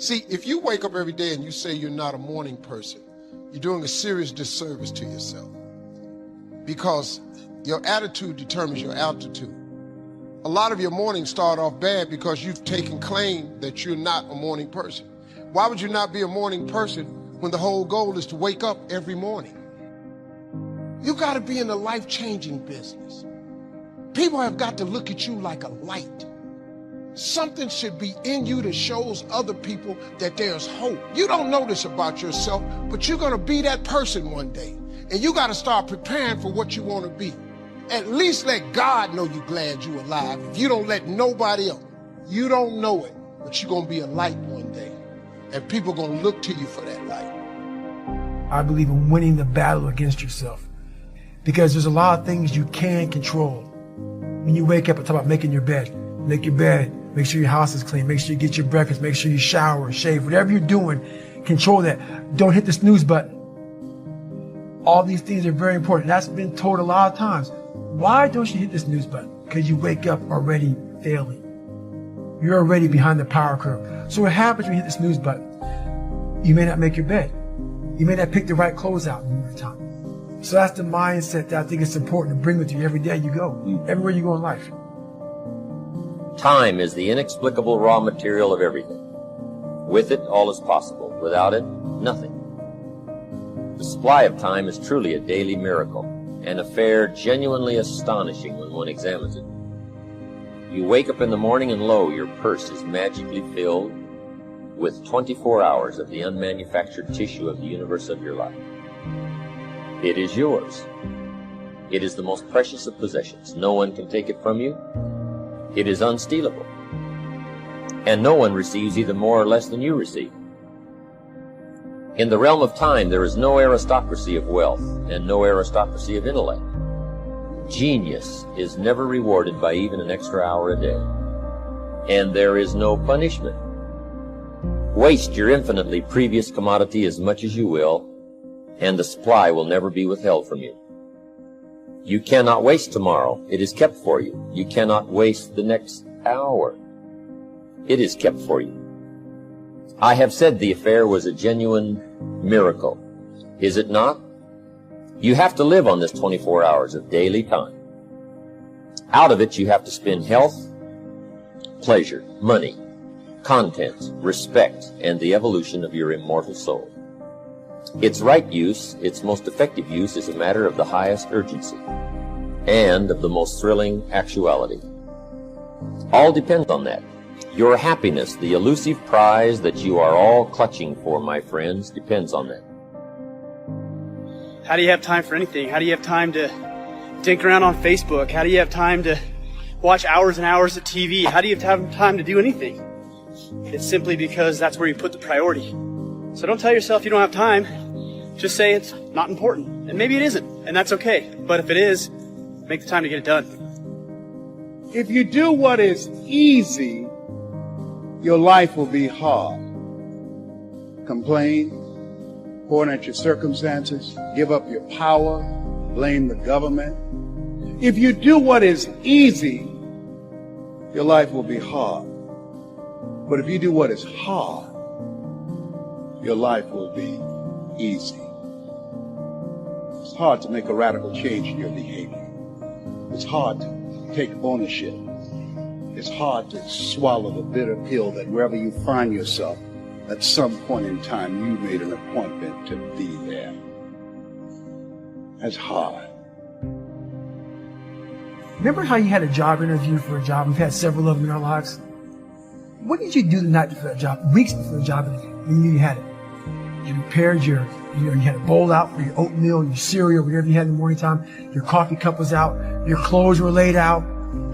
See, if you wake up every day and you say you're not a morning person, you're doing a serious disservice to yourself, because your attitude determines your altitude. A lot of your mornings start off bad because you've taken claim that you're not a morning person. Why would you not be a morning person when the whole goal is to wake up every morning? You got to be in the life-changing business. People have got to look at you like a light. Something should be in you that shows other people that there's hope. You don't know this about yourself, but you're going to be that person one day. And you got to start preparing for what you want to be. At least let God know you're glad you're alive. If you don't let nobody else, you don't know it, but you're going to be a light one day. And people are going to look to you for that light. I believe in winning the battle against yourself, because there's a lot of things you can control. When you wake up and talk about making your bed, make your bed, make sure your house is clean, make sure you get your breakfast, make sure you shower, shave, whatever you're doing, control that. Don't hit the snooze button. All these things are very important. That's been told a lot of times. Why don't you hit the snooze button? Because you wake up already failing. You're already behind the power curve. So what happens when you hit the snooze button? You may not make your bed. You may not pick the right clothes out in the morning time. So that's the mindset that I think it's important to bring with you every day you go, everywhere you go in life. Time is the inexplicable raw material of everything. With it, all is possible. Without it, nothing. The supply of time is truly a daily miracle, an affair genuinely astonishing when one examines it. You wake up in the morning and lo, your purse is magically filled with 24 hours of the unmanufactured tissue of the universe of your life. It is yours. It is the most precious of possessions. No one can take it from you. It is unstealable. And no one receives either more or less than you receive. In the realm of time, there is no aristocracy of wealth and no aristocracy of intellect. Genius is never rewarded by even an extra hour a day. And there is no punishment. Waste your infinitely previous commodity as much as you will, and the supply will never be withheld from you. You cannot waste tomorrow. It is kept for you. You cannot waste the next hour. It is kept for you. I have said the affair was a genuine miracle. Is it not? You have to live on this 24 hours of daily time. Out of it, you have to spend health, pleasure, money, content, respect, and the evolution of your immortal soul. Its right use, its most effective use, is a matter of the highest urgency and of the most thrilling actuality. All depends on that. Your happiness, the elusive prize that you are all clutching for, my friends, depends on that. How do you have time for anything? How do you have time to dink around on Facebook? How do you have time to watch hours and hours of TV? How do you have time to do anything? It's simply because that's where you put the priority. So don't tell yourself you don't have time. Just say it's not important. And maybe it isn't, and that's okay. But if it is, make the time to get it done. If you do what is easy, your life will be hard. Complain, point at your circumstances, give up your power, blame the government. If you do what is easy, your life will be hard. But if you do what is hard, your life will be easy. It's hard to make a radical change in your behavior. It's hard to take ownership. It's hard to swallow the bitter pill that wherever you find yourself, at some point in time, you made an appointment to be there. That's hard. Remember how you had a job interview for a job? We've had several of them in our lives. What did you do the night before that job, weeks before the job interview, when you knew you had it? You prepared you had a bowl out for your oatmeal, your cereal, whatever you had in the morning time. Your coffee cup was out. Your clothes were laid out.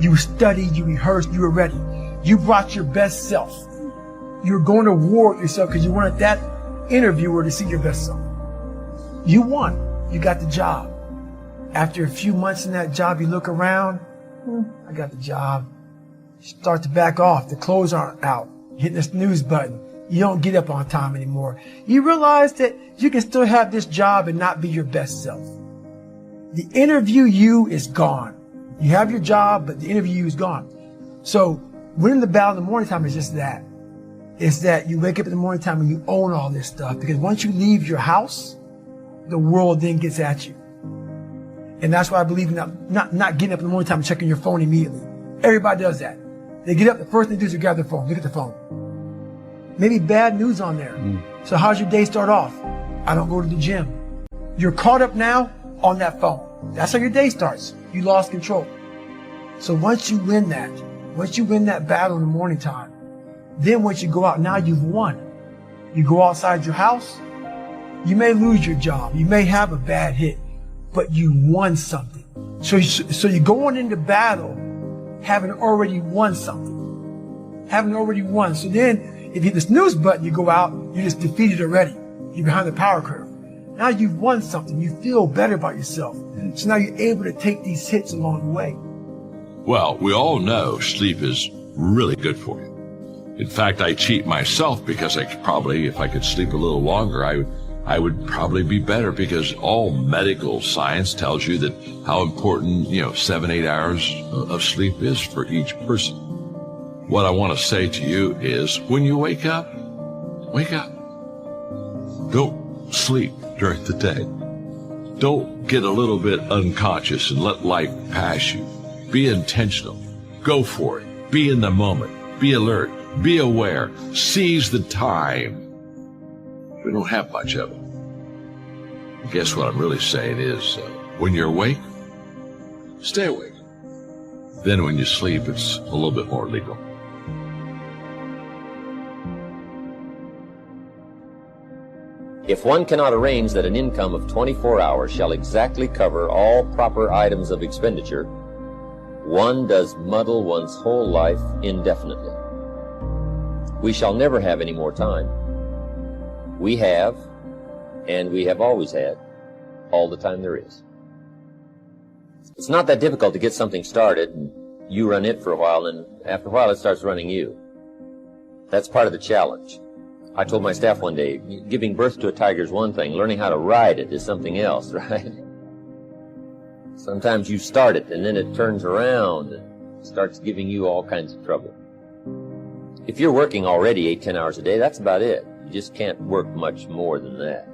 You studied, you rehearsed, you were ready. You brought your best self. You were going to war with yourself because you wanted that interviewer to see your best self. You won. You got the job. After a few months in that job, you look around. I got the job. You start to back off. The clothes aren't out. Hitting the snooze button. You don't get up on time anymore. You realize that you can still have this job and not be your best self. The interview you is gone. You have your job, but the interview you is gone. So winning the battle in the morning time is just that. is that you wake up in the morning time and you own all this stuff, because once you leave your house, the world then gets at you. And that's why I believe in not getting up in the morning time and checking your phone immediately. Everybody does that. They get up, the first thing they do is grab their phone, look at the phone. Maybe bad news on there. So how's your day start off? I don't go to the gym. You're caught up now on that phone. That's how your day starts. You lost control. So once you win that battle in the morning time, then once you go out, now you've won. You go outside your house, you may lose your job, you may have a bad hit, but you won something. So you're going into battle having already won something. Having already won. So then, if you hit the snooze button, you go out, you're just defeated already. You're behind the power curve. Now you've won something. You feel better about yourself. So now you're able to take these hits along the way. Well, we all know sleep is really good for you. In fact, I cheat myself because if I could sleep a little longer, I would probably be better, because all medical science tells you that how important, 7-8 hours of sleep is for each person. What I want to say to you is, when you wake up. Don't sleep during the day. Don't get a little bit unconscious and let life pass you. Be intentional. Go for it. Be in the moment. Be alert. Be aware. Seize the time. We don't have much of it. I guess what I'm really saying is, when you're awake, stay awake. Then when you sleep, it's a little bit more legal. If one cannot arrange that an income of 24 hours shall exactly cover all proper items of expenditure, one does muddle one's whole life indefinitely. We shall never have any more time. We have, and we have always had, all the time there is. It's not that difficult to get something started, and you run it for a while, and after a while it starts running you. That's part of the challenge. I told my staff one day, giving birth to a tiger is one thing, learning how to ride it is something else, right? Sometimes you start it, and then it turns around and starts giving you all kinds of trouble. If you're working already 8-10 hours a day, that's about it. You just can't work much more than that.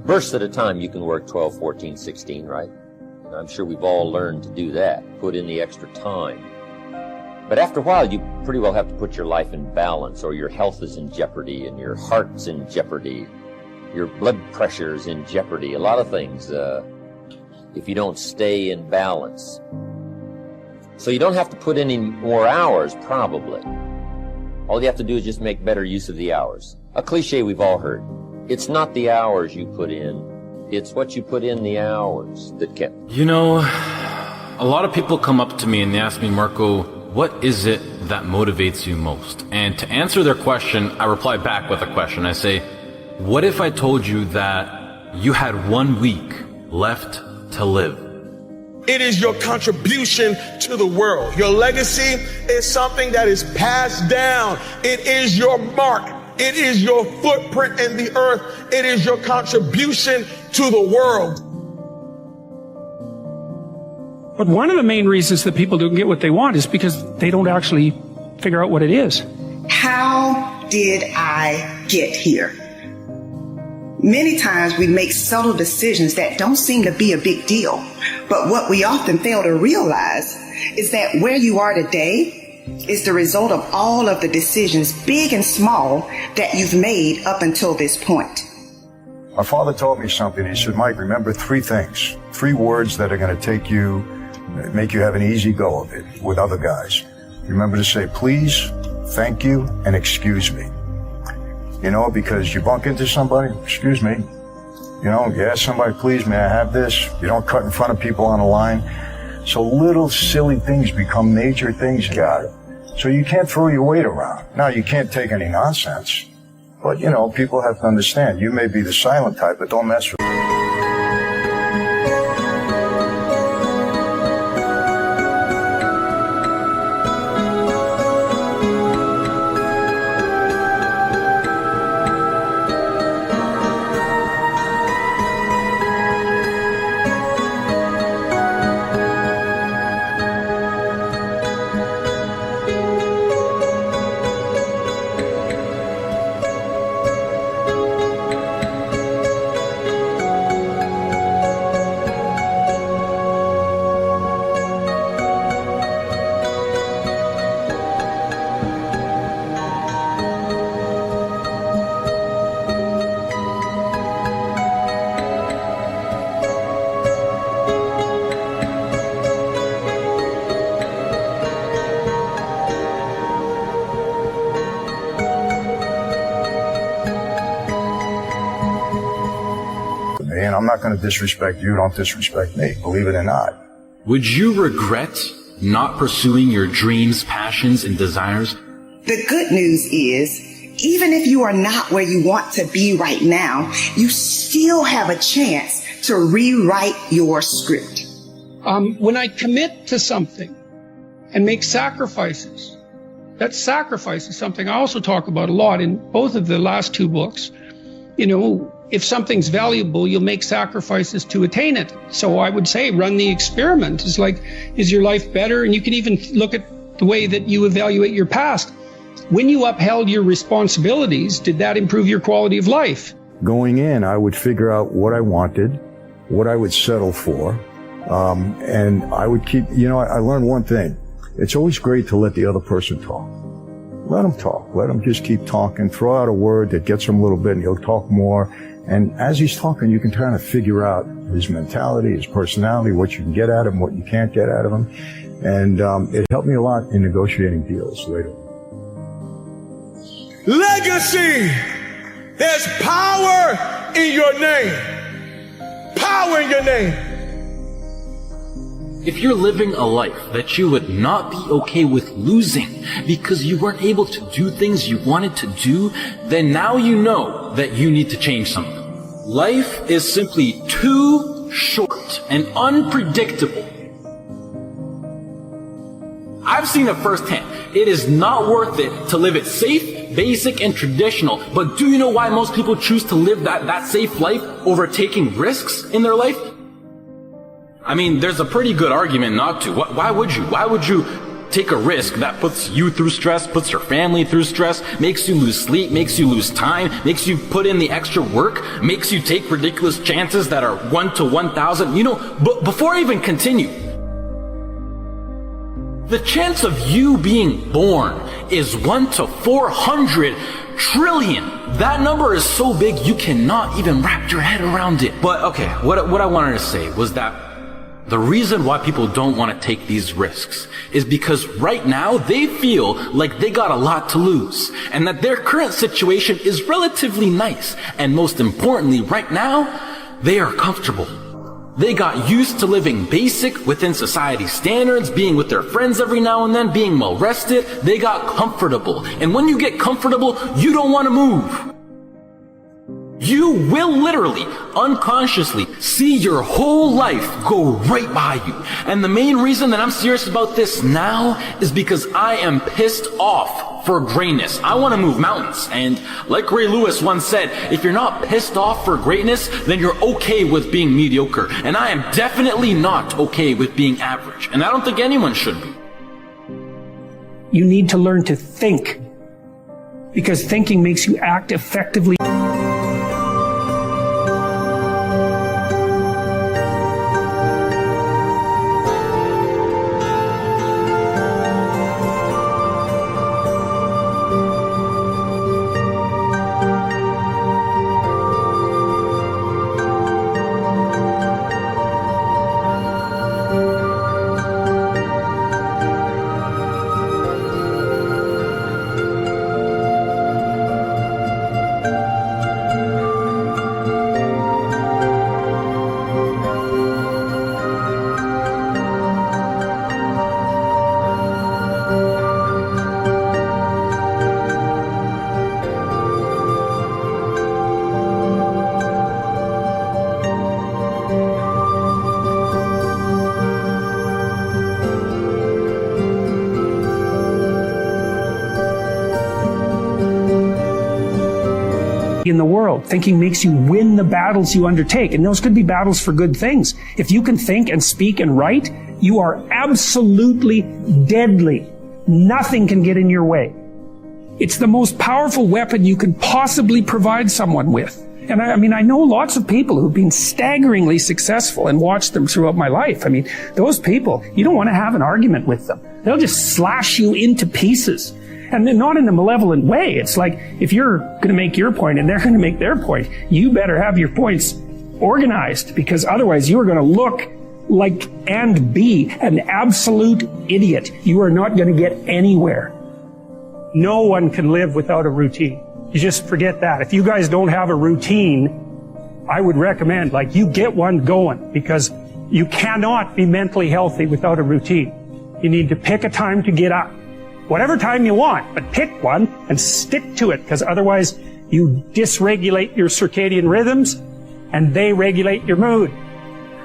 Bursts at a time, you can work 12, 14, 16, right? And I'm sure we've all learned to do that, put in the extra time. But after a while, you pretty well have to put your life in balance, or your health is in jeopardy, and your heart's in jeopardy, your blood pressure's in jeopardy, a lot of things, if you don't stay in balance. So you don't have to put in any more hours, probably. All you have to do is just make better use of the hours. A cliche we've all heard. It's not the hours you put in, it's what you put in the hours that count. A lot of people come up to me and they ask me, Marco, what is it that motivates you most? And to answer their question, I reply back with a question. I say, what if I told you that you had 1 week left to live? It is your contribution to the world. Your legacy is something that is passed down. It is your mark. It is your footprint in the earth. It is your contribution to the world. But one of the main reasons that people don't get what they want is because they don't actually figure out what it is. How did I get here? Many times we make subtle decisions that don't seem to be a big deal. But what we often fail to realize is that where you are today is the result of all of the decisions, big and small, that you've made up until this point. My father taught me something. He said, Mike, remember 3 things, 3 words that are going to make you have an easy go of it with other guys. Remember to say, please, thank you, and excuse me. Because you bump into somebody, excuse me. You ask somebody, please, may I have this? You don't cut in front of people on the line. So little silly things become major things, So you can't throw your weight around. Now, you can't take any nonsense. But, people have to understand. You may be the silent type, but don't mess with it. I'm not going to disrespect you. Don't disrespect me, believe it or not. Would you regret not pursuing your dreams, passions, and desires? The good news is, even if you are not where you want to be right now, you still have a chance to rewrite your script. When I commit to something and make sacrifices, that sacrifice is something I also talk about a lot in both of the last two books. You know, if something's valuable, you'll make sacrifices to attain it. So I would say run the experiment. It's like, is your life better? And you can even look at the way that you evaluate your past. When you upheld your responsibilities, did that improve your quality of life? Going in, I would figure out what I wanted, what I would settle for, and I would keep, I learned one thing. It's always great to let the other person talk. Let them talk. Let them just keep talking. Throw out a word that gets him a little bit and he'll talk more. And as he's talking, you can kind of figure out his mentality, his personality, what you can get out of him, what you can't get out of him. And it helped me a lot in negotiating deals later. Legacy. There's power in your name. Power in your name. If you're living a life that you would not be okay with losing because you weren't able to do things you wanted to do, then now you know that you need to change something. Life is simply too short and unpredictable. I've seen it firsthand. It is not worth it to live it safe, basic, and traditional. But do you know why most people choose to live that safe life over taking risks in their life? I mean, there's a pretty good argument not to. Why would you? Why would you take a risk that puts you through stress, puts your family through stress, makes you lose sleep, makes you lose time, makes you put in the extra work, makes you take ridiculous chances that are 1 to 1,000? But before I even continue, the chance of you being born is 1 to 400 trillion. That number is so big you cannot even wrap your head around it. But okay, what I wanted to say was that the reason why people don't want to take these risks is because right now they feel like they got a lot to lose and that their current situation is relatively nice. And most importantly, right now, they are comfortable. They got used to living basic within society standards, being with their friends every now and then, being well rested. They got comfortable. And when you get comfortable, you don't want to move. You will literally, unconsciously, see your whole life go right by you. And the main reason that I'm serious about this now is because I am pissed off for greatness. I want to move mountains. And like Ray Lewis once said, if you're not pissed off for greatness, then you're okay with being mediocre. And I am definitely not okay with being average. And I don't think anyone should be. You need to learn to think, because thinking makes you act effectively. In the world. Thinking makes you win the battles you undertake, and those could be battles for good things. If you can think and speak and write, you are absolutely deadly. Nothing can get in your way. It's the most powerful weapon you can possibly provide someone with. And I know lots of people who've been staggeringly successful and watched them throughout my life. I mean, those people, you don't want to have an argument with them. They'll just slash you into pieces. And then not in a malevolent way. It's like, if you're going to make your point and they're going to make their point, you better have your points organized, because otherwise you are going to look like and be an absolute idiot. You are not going to get anywhere. No one can live without a routine. You just forget that. If you guys don't have a routine, I would recommend, like, you get one going, because you cannot be mentally healthy without a routine. You need to pick a time to get up. Whatever time you want, but pick one and stick to it, because otherwise you dysregulate your circadian rhythms and they regulate your mood.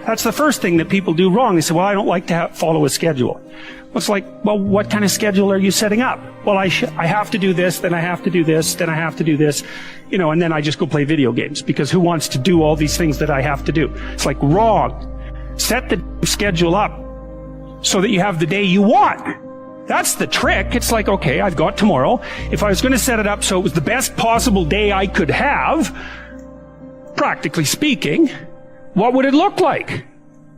That's the first thing that people do wrong. They say, well, I don't like to follow a schedule. Well, it's like, well, what kind of schedule are you setting up? Well, I have to do this, then I have to do this, then I have to do this, and then I just go play video games, because who wants to do all these things that I have to do? It's like, wrong. Set the schedule up so that you have the day you want. That's the trick. It's like, okay, I've got tomorrow. If I was going to set it up so it was the best possible day I could have, practically speaking, what would it look like?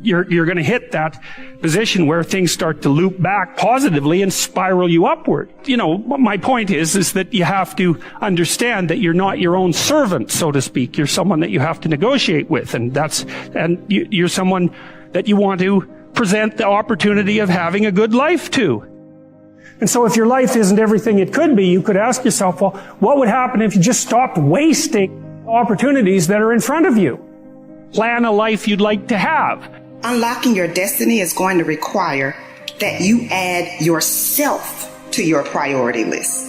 You're going to hit that position where things start to loop back positively and spiral you upward. My point is that you have to understand that you're not your own servant, so to speak. You're someone that you have to negotiate with, and you're someone that you want to present the opportunity of having a good life to. And so if your life isn't everything it could be, you could ask yourself, well, what would happen if you just stopped wasting opportunities that are in front of you? Plan a life you'd like to have. Unlocking your destiny is going to require that you add yourself to your priority list.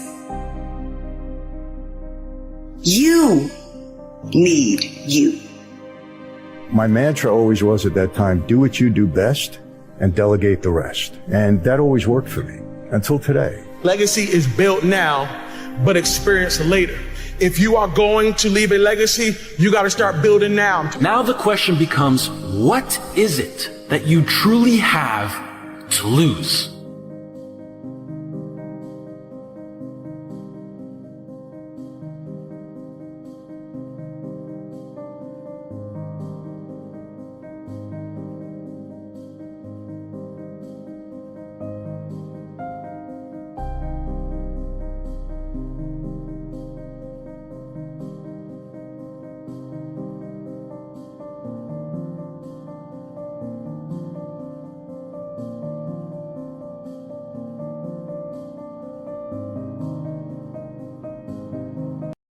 You need you. My mantra always was at that time, do what you do best and delegate the rest. And that always worked for me until today. Legacy is built now, but experienced later. If you are going to leave a legacy, you got to start building now. Now the question becomes, what is it that you truly have to lose?